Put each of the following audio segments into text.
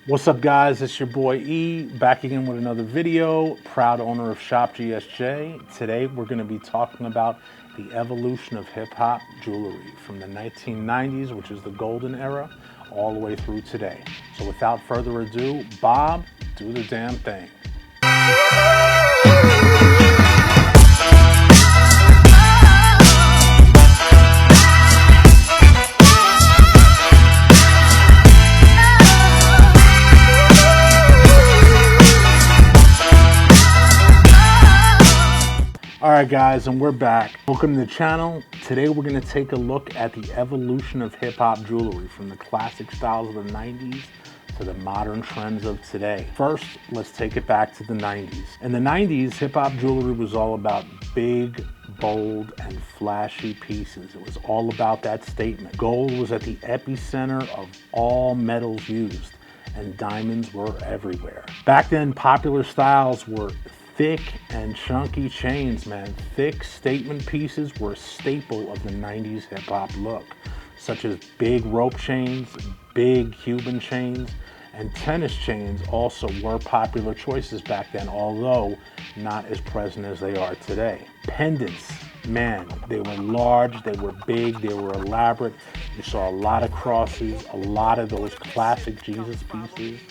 What's up guys, it's your boy E, back again with another video, proud owner of Shop GSJ. Today we're going to be talking about the evolution of hip hop jewelry from the 1990s, which is the golden era, all the way through today. So without further ado, Bob, do the damn thing. Alright guys, and we're back. Welcome to the channel. Today we're going to take a look at the evolution of hip-hop jewelry from the classic styles of the 90s to the modern trends of today. First, let's take it back to the 90s. In the 90s, hip-hop jewelry was all about big, bold, and flashy pieces. It was all about that statement. Gold was at the epicenter of all metals used, and diamonds were everywhere. Back then, popular styles were thick and chunky chains, man. Thick statement pieces were a staple of the 90s hip-hop look, such as big rope chains, big Cuban chains, and tennis chains also were popular choices back then, although not as present as they are today. Pendants, man, they were large, they were big, they were elaborate. You saw a lot of crosses, a lot of those classic Jesus pieces,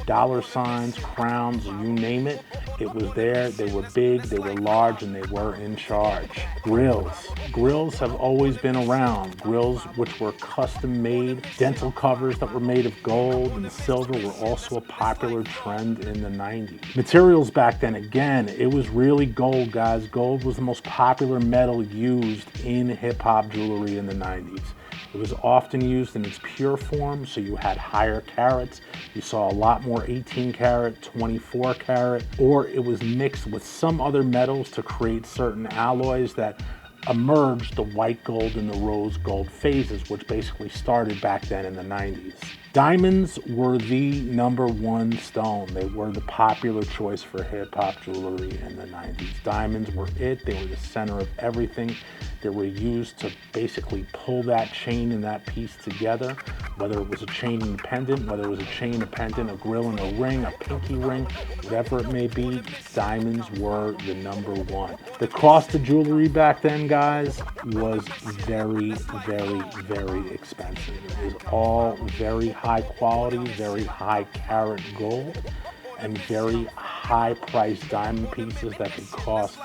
dollar signs, crowns, you name it, it was there. They were big, they were large, and they were in charge. Grills have always been around. Grills which were custom made. Dental covers that were made of gold and silver were also a popular trend in the 90s. Materials back then, again, it was really gold, guys. Gold was the most popular metal used in hip-hop jewelry in the 90s. It was often used in its pure form, so you had higher carats. You saw a lot more 18 karat, 24 karat, or it was mixed with some other metals to create certain alloys that emerged the white gold and the rose gold phases, which basically started back then in the 90s. Diamonds were the #1 stone. They were the popular choice for hip-hop jewelry in the 90s. Diamonds were it. They were the center of everything. They were used to basically pull that chain and that piece together, whether it was a chain and a pendant, whether it was a chain, a pendant, a grill and a ring, a pinky ring, whatever it may be, diamonds were the #1. The cost of jewelry back then, guys, was very, very, very expensive. It was all very high quality, very high carat gold, and very high priced diamond pieces that could cost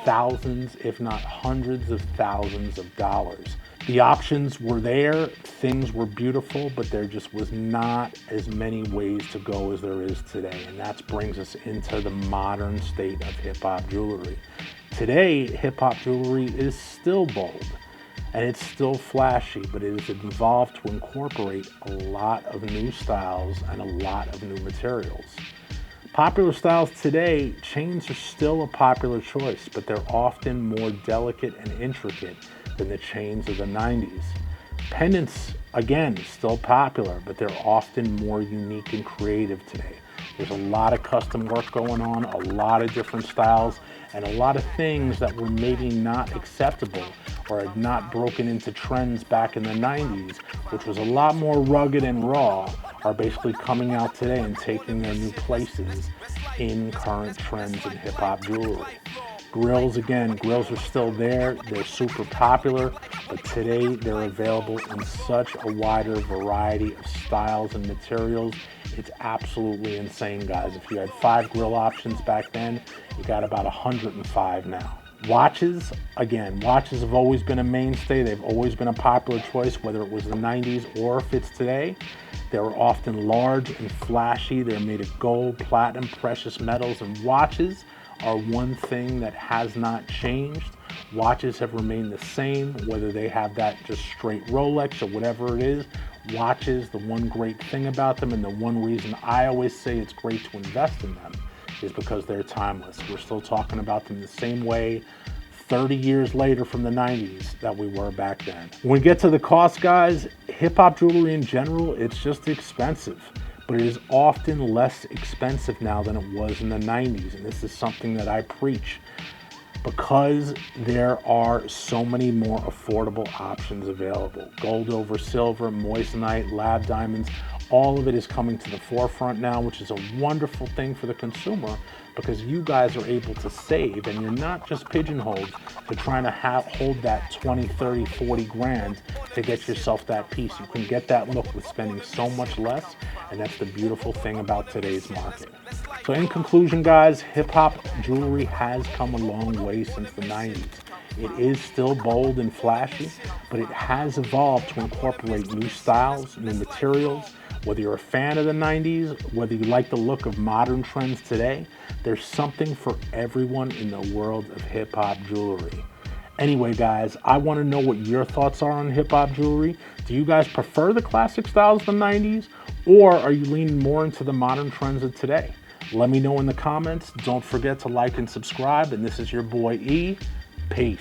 thousands, if not hundreds of thousands of dollars. The options were there, things were beautiful, but there just was not as many ways to go as there is today. And that brings us into the modern state of hip-hop jewelry. Today, hip-hop jewelry is still bold and it's still flashy, but it has evolved to incorporate a lot of new styles and a lot of new materials. Popular styles today, chains are still a popular choice, but they're often more delicate and intricate than the chains of the 90s. Pendants, again, still popular, but they're often more unique and creative today. There's a lot of custom work going on, a lot of different styles, and a lot of things that were maybe not acceptable or had not broken into trends back in the 90s, which was a lot more rugged and raw, are basically coming out today and taking their new places in current trends in hip-hop jewelry. Grills, again, grills are still there. They're super popular, but today they're available in such a wider variety of styles and materials. It's absolutely insane, guys. If you had 5 grill options back then, you got about 105 now. Watches, again, watches have always been a mainstay. They've always been a popular choice, whether it was the 90s or if it's today. They were often large and flashy. They're made of gold, platinum, precious metals, and watches are one thing that has not changed. Watches have remained the same, whether they have that just straight Rolex or whatever it is. Watches, the one great thing about them, and the one reason I always say it's great to invest in them, is because they're timeless. We're still talking about them the same way 30 years later from the 90s that we were back then. When we get to the cost, guys, hip-hop jewelry in general, it's just expensive. But it is often less expensive now than it was in the 90s. And this is something that I preach. because there are so many more affordable options available. Gold over silver, moissanite, lab diamonds, all of it is coming to the forefront now, which is a wonderful thing for the consumer because you guys are able to save and you're not just pigeonholed to trying to hold that 20, 30, 40 grand to get yourself that piece. You can get that look with spending so much less, and that's the beautiful thing about today's market. So in conclusion, guys, hip hop jewelry has come a long way since the 90s. It is still bold and flashy, but it has evolved to incorporate new styles, new materials. Whether you're a fan of the 90s, whether you like the look of modern trends today, there's something for everyone in the world of hip hop jewelry. Anyway, guys, I want to know what your thoughts are on hip hop jewelry. Do you guys prefer the classic styles of the 90s, or are you leaning more into the modern trends of today? Let me know in the comments. Don't forget to like and subscribe. And this is your boy E. Peace.